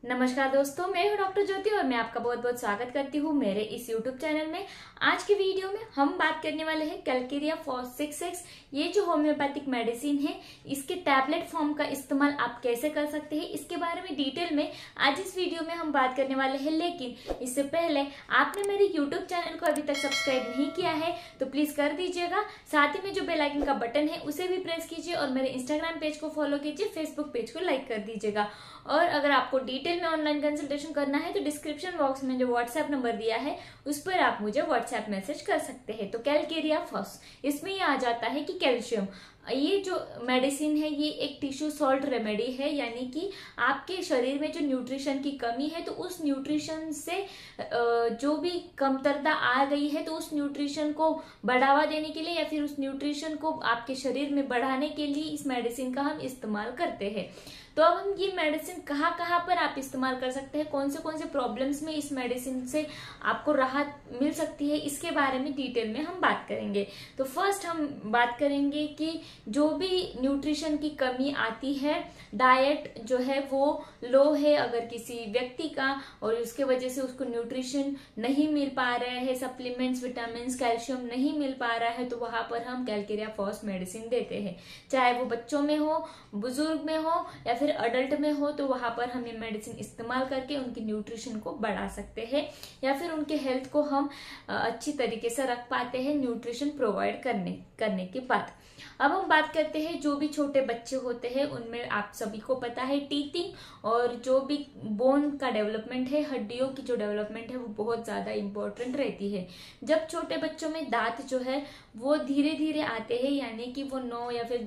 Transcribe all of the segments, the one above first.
नमस्कार दोस्तों, मैं हूं डॉक्टर ज्योति और मैं आपका बहुत बहुत स्वागत करती हूं मेरे इस YouTube चैनल में। आज की वीडियो में हम बात करने वाले हैं कैलकेरिया फॉस-6X। ये जो होम्योपैथिक मेडिसिन है, इसके टैबलेट फॉर्म का इस्तेमाल आप कैसे कर सकते हैं, इसके बारे में डिटेल में आज इस वीडियो में हम बात करने वाले हैं। लेकिन इससे पहले आपने मेरे YouTube चैनल को अभी तक सब्सक्राइब नहीं किया है तो प्लीज कर दीजिएगा। साथ ही में जो बेल आइकन का बटन है उसे भी प्रेस कीजिए और मेरे इंस्टाग्राम पेज को फॉलो कीजिए, फेसबुक पेज को लाइक कर दीजिएगा। और अगर आपको डिटेल में ऑनलाइन कंसल्टेशन करना है तो डिस्क्रिप्शन बॉक्स में जो व्हाट्सएप नंबर दिया है उस पर आप मुझे व्हाट्सएप मैसेज कर सकते हैं। तो कैलकेरिया फॉस, इसमें ये आ जाता है कि कैल्शियम, ये जो मेडिसिन है ये एक टिश्यू सॉल्ट रेमेडी है, यानी कि आपके शरीर में जो न्यूट्रिशन की कमी है तो उस न्यूट्रिशन से जो भी कमतरता आ गई है तो उस न्यूट्रिशन को बढ़ावा देने के लिए या फिर उस न्यूट्रिशन को आपके शरीर में बढ़ाने के लिए इस मेडिसिन का हम इस्तेमाल करते हैं। तो अब हम ये मेडिसिन कहाँ पर आप इस्तेमाल कर सकते हैं, कौन से प्रॉब्लम्स में इस मेडिसिन से आपको राहत मिल सकती है, इसके बारे में डिटेल में हम बात करेंगे। तो फर्स्ट हम बात करेंगे कि जो भी न्यूट्रिशन की कमी आती है, डाइट जो है वो लो है अगर किसी व्यक्ति का और उसके वजह से उसको न्यूट्रिशन नहीं मिल पा रहे हैं, सप्लीमेंट्स, विटामिन, कैल्शियम नहीं मिल पा रहा है, तो वहां पर हम कैलकेरिया फॉस मेडिसिन देते हैं। चाहे वो बच्चों में हो, बुजुर्ग में हो या फिर अडल्ट में हो, तो वहां पर हम ये मेडिसिन इस्तेमाल करके उनकी न्यूट्रिशन को बढ़ा सकते हैं या फिर उनके हेल्थ को हम अच्छी तरीके से रख पाते हैं न्यूट्रिशन प्रोवाइड करने के बाद। अब हम बात करते हैं जो भी छोटे बच्चे होते हैं उनमें आप सभी को पता है टीथिंग और जो भी बोन का डेवलपमेंट है, हड्डियों की जो डेवलपमेंट है वो बहुत ज्यादा इंपॉर्टेंट रहती है। जब छोटे बच्चों में दांत जो है वो धीरे धीरे आते हैं, यानी कि वो 9 या फिर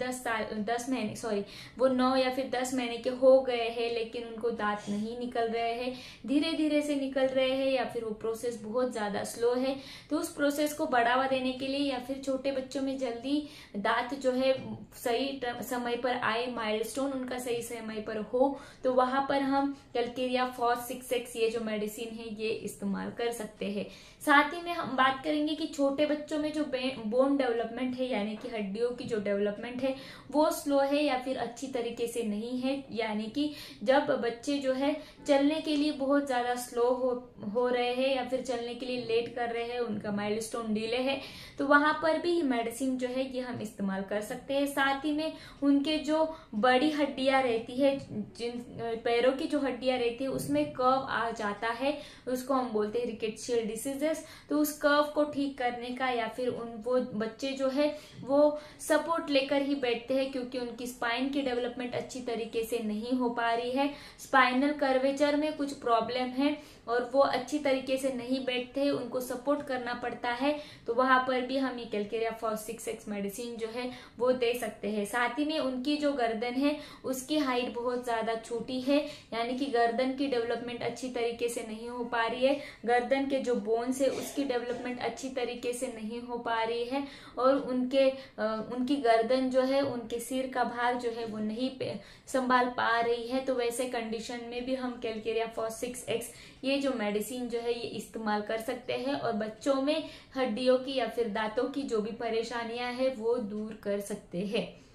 10 महीने के हो गए हैं लेकिन उनको दांत नहीं निकल रहे हैं, धीरे धीरे से निकल रहे हैं या फिर वो प्रोसेस बहुत ज्यादा स्लो है, तो उस प्रोसेस को बढ़ावा देने के लिए या फिर छोटे बच्चों में जल्दी दांत जो है सही समय पर आए, माइलस्टोन उनका सही समय पर हो, तो वहां पर हम कैलकेरिया फॉस-6X ये जो मेडिसिन है ये इस्तेमाल कर सकते हैं। साथ ही में हम बात करेंगे कि छोटे बच्चों में जो बोन डेवलपमेंट है, यानी कि हड्डियों की जो डेवलपमेंट है वो स्लो है या फिर अच्छी तरीके से नहीं है, यानी कि जब बच्चे जो है चलने के लिए बहुत ज्यादा स्लो हो रहे हैं या फिर चलने के लिए लेट कर रहे हैं, उनका माइलस्टोन डिले है, तो वहां पर भी मेडिसिन जो है ये हम इस्तेमाल कर सकते हैं। साथ ही में उनके जो बड़ी हड्डियां रहती है, जिन पैरों की जो हड्डियां रहती है उसमें कर्व आ जाता है, उसको हम बोलते हैं रिकेट्शियल डिसीजेस, तो उस कर्व को ठीक करने का या फिर वो बच्चे जो है वो सपोर्ट लेकर ही बैठते हैं क्योंकि उनकी स्पाइन की डेवलपमेंट अच्छी तरीके से नहीं हो पा रही है, स्पाइनल कर्वेचर में कुछ प्रॉब्लम है और वो अच्छी तरीके से नहीं बैठते हैं, उनको सपोर्ट करना पड़ता है, तो वहां पर भी हम ये कैलकेरिया फॉस-6X मेडिसिन जो है वो दे सकते हैं। साथ ही में उनकी जो गर्दन है उसकी हाइट बहुत ज्यादा छोटी है, यानी कि गर्दन की डेवलपमेंट अच्छी तरीके से नहीं हो पा रही है, गर्दन के जो बोन्स है उसकी डेवलपमेंट अच्छी तरीके से नहीं हो पा रही है और उनकी गर्दन जो है, उनके सिर का भाग जो है वो नहीं संभाल पा रही है, तो वैसे कंडीशन में भी हम कैलकेरिया फॉस-6X ये जो मेडिसिन जो है ये इस्तेमाल कर सकते हैं और बच्चों में हड्डियों की या फिर दांतों की जो भी परेशानियां है वो दूर कर सकते हैं।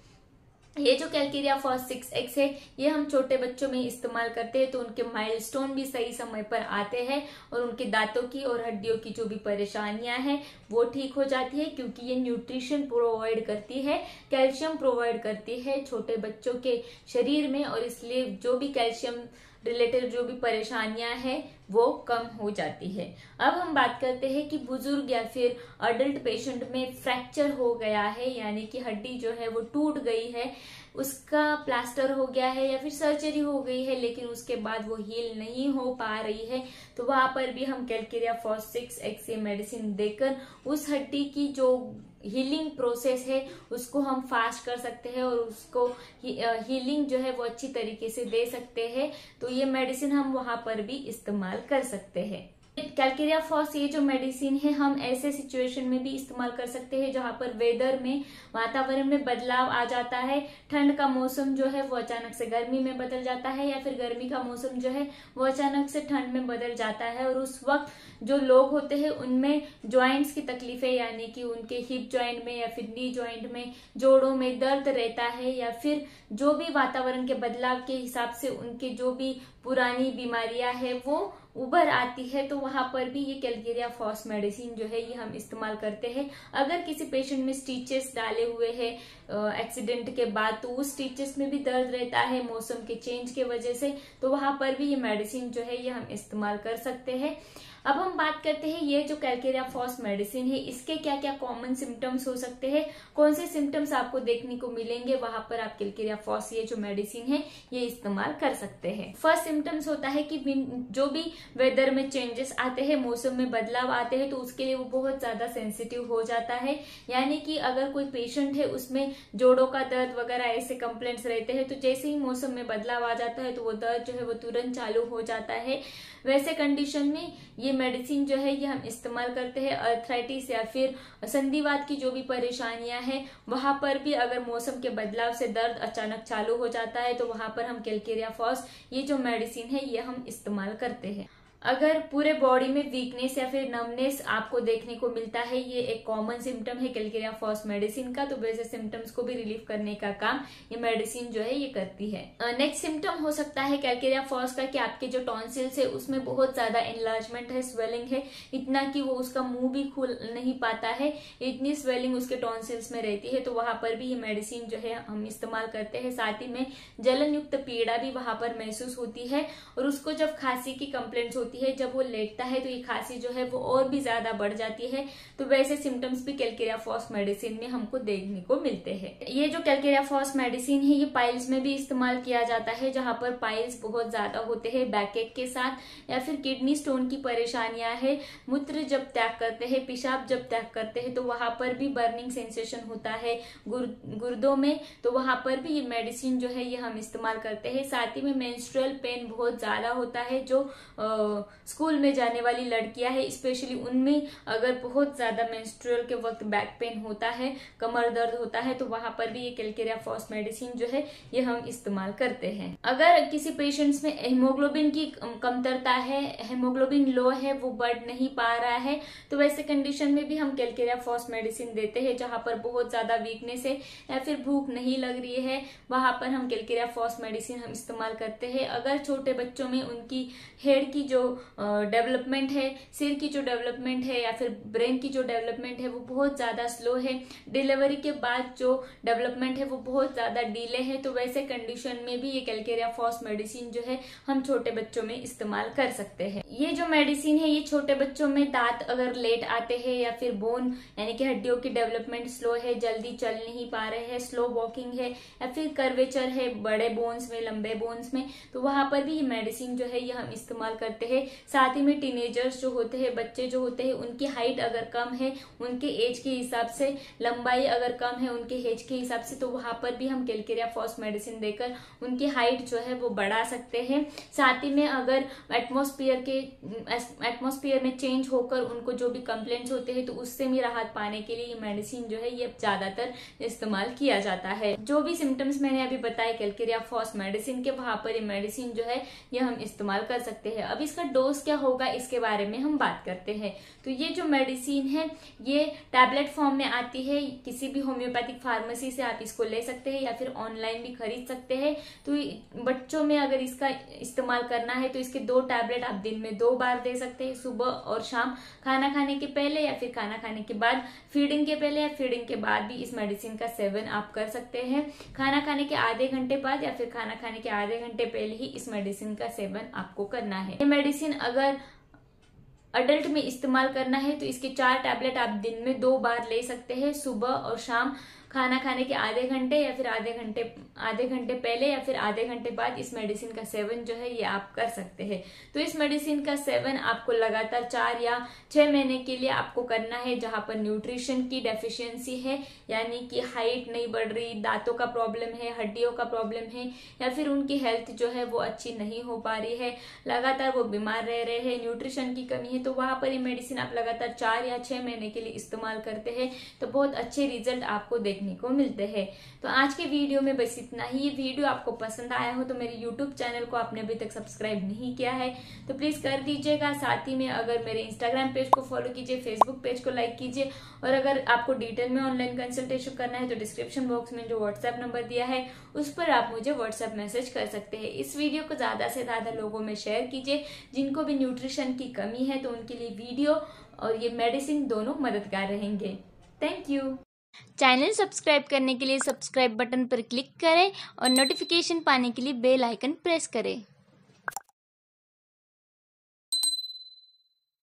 ये जो कैलकेरिया फॉस-6X है ये हम छोटे बच्चों में इस्तेमाल करते हैं तो उनके माइलस्टोन भी सही समय पर आते हैं और उनके दांतों की और हड्डियों की जो भी परेशानियां हैं वो ठीक हो जाती है, क्योंकि ये न्यूट्रिशन प्रोवाइड करती है, कैल्शियम प्रोवाइड करती है छोटे बच्चों के शरीर में, और इसलिए जो भी कैल्शियम रिलेटेड जो भी परेशानियां हैं वो कम हो जाती है। अब हम बात करते हैं कि बुजुर्ग या फिर अडल्ट पेशेंट में फ्रैक्चर हो गया है, यानी कि हड्डी जो है वो टूट गई है, उसका प्लास्टर हो गया है या फिर सर्जरी हो गई है लेकिन उसके बाद वो हील नहीं हो पा रही है, तो वहां पर भी हम कैलकेरिया फॉस-6X ये मेडिसिन देकर उस हड्डी की जो हीलिंग प्रोसेस है उसको हम फास्ट कर सकते हैं और उसको हीलिंग जो है वो अच्छी तरीके से दे सकते हैं, तो ये मेडिसिन हम वहां पर भी इस्तेमाल कर सकते हैं। कैलकेरिया फॉस ये जो मेडिसिन है हम ऐसे सिचुएशन में भी इस्तेमाल कर सकते हैं जहां पर वेदर में, वातावरण में बदलाव आ जाता है, ठंड का मौसम जो है वो अचानक से गर्मी में बदल जाता है या फिर गर्मी का मौसम जो है वो अचानक से ठंड में बदल जाता है, और उस वक्त जो लोग होते हैं उनमें ज्वाइंट्स की तकलीफें, यानी कि उनके हिप ज्वाइंट में या फिर नी ज्वाइंट में, जोड़ों में दर्द रहता है, या फिर जो भी वातावरण के बदलाव के हिसाब से उनके जो भी पुरानी बीमारियां है वो उभर आती है, तो वहां पर भी ये कैलकेरिया फॉस मेडिसिन जो है ये हम इस्तेमाल करते हैं। अगर किसी पेशेंट में स्टिचेस डाले हुए हैं एक्सीडेंट के बाद, तो उस स्टिचेस में भी दर्द रहता है मौसम के चेंज के वजह से, तो वहां पर भी ये मेडिसिन जो है ये हम इस्तेमाल कर सकते हैं। अब हम बात करते हैं ये जो कैलकेरिया फॉस मेडिसिन है इसके क्या क्या कॉमन सिम्टम्स हो सकते हैं, कौन से सिम्टम्स आपको देखने को मिलेंगे, वहां पर आप कैलकेरिया फॉस ये जो मेडिसिन है ये इस्तेमाल कर सकते हैं। फर्स्ट सिम्टम्स होता है कि जो भी वेदर में चेंजेस आते हैं, मौसम में बदलाव आते हैं, तो उसके लिए वो बहुत ज्यादा सेंसिटिव हो जाता है। यानी कि अगर कोई पेशेंट है उसमें जोड़ों का दर्द वगैरह ऐसे कंप्लेंट्स रहते हैं, तो जैसे ही मौसम में बदलाव आ जाता है तो वो दर्द जो है वो तुरंत चालू हो जाता है। वैसे कंडीशन में ये मेडिसिन जो है ये हम इस्तेमाल करते हैं। अर्थराइटिस या फिर संधिवात की जो भी परेशानियां हैं वहां पर भी अगर मौसम के बदलाव से दर्द अचानक चालू हो जाता है, तो वहां पर हम कैलकेरिया फॉस ये जो मेडिसिन है ये हम इस्तेमाल करते हैं। अगर पूरे बॉडी में वीकनेस या फिर नमनेस आपको देखने को मिलता है, ये एक कॉमन सिम्टम है कैलकेरिया फॉस मेडिसिन का, तो वैसे सिम्टम्स को भी रिलीफ करने का काम ये मेडिसिन जो है ये करती है। नेक्स्ट सिम्टम हो सकता है कैलकेरिया फॉस का कि आपके जो टॉन्सिल्स है उसमें बहुत ज्यादा एनलार्जमेंट है, स्वेलिंग है, इतना कि वो उसका मुंह भी खुल नहीं पाता है, इतनी स्वेलिंग उसके टॉन्सिल्स में रहती है, तो वहां पर भी ये मेडिसिन जो है हम इस्तेमाल करते हैं। साथ ही में जलन युक्त पीड़ा भी वहां पर महसूस होती है, और उसको जब खांसी की कंप्लेंट्स होती है, जब वो लेटता है तो ये खांसी जो है वो और भी ज्यादा बढ़ जाती है, तो वैसे सिम्टम्स भी कैलकेरिया फॉस मेडिसिन में हमको देखने को मिलते हैं। ये जो कैलकेरिया फॉस मेडिसिन है ये पाइल्स में भी इस्तेमाल किया जाता है, जहां पर पाइल्स बहुत ज्यादा होते हैं बैकएक के साथ, या फिर किडनी स्टोन की परेशानियां है, मूत्र जब त्याग करते हैं, पेशाब जब त्याग करते हैं, तो वहां पर भी बर्निंग सेंसेशन होता है गुर्दों में, तो वहां पर भी ये मेडिसिन जो है ये हम इस्तेमाल करते हैं। साथ ही में मेंस्ट्रुअल पेन बहुत ज्यादा होता है, जो स्कूल में जाने वाली लड़कियां हैं स्पेशली उनमें अगर बहुत ज्यादा मेंस्ट्रुअल के वक्त बैक पेन होता है, कमर दर्द होता है, तो वहां पर भी ये कैलकेरिया फॉस मेडिसिन जो है ये हम इस्तेमाल करते हैं। अगर किसी पेशेंट्स में हेमोग्लोबिन की कमतरता है, हेमोग्लोबिन लो है, वो बढ़ नहीं पा रहा है, तो वैसे कंडीशन में भी हम कैलकेरिया फॉस मेडिसिन देते हैं। जहां पर बहुत ज्यादा वीकनेस है या फिर भूख नहीं लग रही है, वहां पर हम कैलकेरिया फॉस मेडिसिन हम इस्तेमाल करते हैं। अगर छोटे बच्चों में उनकी हेड की जो डेवलपमेंट है, सिर की जो डेवलपमेंट है या फिर ब्रेन की जो डेवलपमेंट है वो बहुत ज्यादा स्लो है, डिलीवरी के बाद जो डेवलपमेंट है वो बहुत ज्यादा डीले है, तो वैसे कंडीशन में भी ये कैलकेरिया फॉस मेडिसिन जो है हम छोटे बच्चों में इस्तेमाल कर सकते हैं। ये जो मेडिसिन है ये छोटे बच्चों में दांत अगर लेट आते हैं या फिर बोन यानी कि हड्डियों की डेवलपमेंट स्लो है, जल्दी चल नहीं पा रहे हैं, स्लो वॉकिंग है, या फिर कर्वेचर है बड़े बोन्स में, लंबे बोन्स में, तो वहां पर भी ये मेडिसिन जो है ये हम इस्तेमाल करते हैं। साथ ही में टीनेजर्स जो होते हैं, बच्चे जो होते हैं, उनकी हाइट अगर कम है, उनके एज के हिसाब से, लंबाई अगर कम है उनके एज के हिसाब से, तो वहां पर भी हम कैलकेरिया फॉस मेडिसिन देकर उनकी हाइट जो है वो बढ़ा सकते हैं। साथ ही में अगर एटमॉस्फेयर में चेंज होकर उनको जो भी कंप्लेंट्स होते हैं तो उससे भी राहत पाने के लिए ये मेडिसिन जो है ये ज्यादातर इस्तेमाल किया जाता है। जो भी सिम्टम्स मैंने अभी बताए कैलकेरिया फॉस मेडिसिन के, वहां पर ये मेडिसिन जो है ये हम इस्तेमाल कर सकते हैं। अब इसका डोज क्या होगा इसके बारे में हम बात करते हैं। तो ये जो मेडिसिन है ये टैबलेट फॉर्म में आती है, किसी भी होम्योपैथिक फार्मेसी से आप इसको ले सकते हैं या फिर ऑनलाइन भी खरीद सकते हैं। तो बच्चों में अगर इसका इस्तेमाल करना है तो इसके 2 टैबलेट आप दिन में 2 बार दे सकते हैं, सुबह और शाम, खाना खाने के पहले या फिर खाना खाने के बाद, फीडिंग के पहले या फीडिंग के बाद भी इस मेडिसिन का सेवन आप कर सकते हैं। खाना खाने के आधे घंटे बाद या फिर खाना खाने के आधे घंटे पहले ही इस मेडिसिन का सेवन आपको करना है। ये मेडिसिन अगर अडल्ट में इस्तेमाल करना है तो इसके 4 टैबलेट आप दिन में 2 बार ले सकते हैं, सुबह और शाम, खाना खाने के आधे घंटे या फिर आधे घंटे पहले या फिर आधे घंटे बाद इस मेडिसिन का सेवन जो है ये आप कर सकते हैं। तो इस मेडिसिन का सेवन आपको लगातार 4 या 6 महीने के लिए आपको करना है। जहां पर न्यूट्रिशन की डेफिशिएंसी है, यानी कि हाइट नहीं बढ़ रही, दांतों का प्रॉब्लम है, हड्डियों का प्रॉब्लम है, या फिर उनकी हेल्थ जो है वो अच्छी नहीं हो पा रही है, लगातार वो बीमार रह रहे हैं, न्यूट्रिशन की कमी है, तो वहां पर ये मेडिसिन आप लगातार 4 या 6 महीने के लिए इस्तेमाल करते हैं तो बहुत अच्छे रिजल्ट आपको देखने देखने को मिलते हैं। तो आज के वीडियो में बस इतना ही। ये वीडियो आपको पसंद आया हो तो मेरे यूट्यूब चैनल को आपने अभी तक सब्सक्राइब नहीं किया है तो प्लीज कर दीजिएगा। साथ ही में अगर मेरे इंस्टाग्राम पेज को फॉलो कीजिए, फेसबुक पेज को लाइक कीजिए, और अगर आपको डिटेल में ऑनलाइन कंसल्टेशन करना है तो डिस्क्रिप्शन बॉक्स में जो व्हाट्सएप नंबर दिया है उस पर आप मुझे व्हाट्सएप मैसेज कर सकते हैं। इस वीडियो को ज्यादा से ज्यादा लोगों में शेयर कीजिए जिनको भी न्यूट्रिशन की कमी है, तो उनके लिए वीडियो और ये मेडिसिन दोनों मददगार रहेंगे। Thank you. चैनल सब्सक्राइब करने के लिए सब्सक्राइब बटन पर क्लिक करें और नोटिफिकेशन पाने के लिए बेल आइकन प्रेस करें।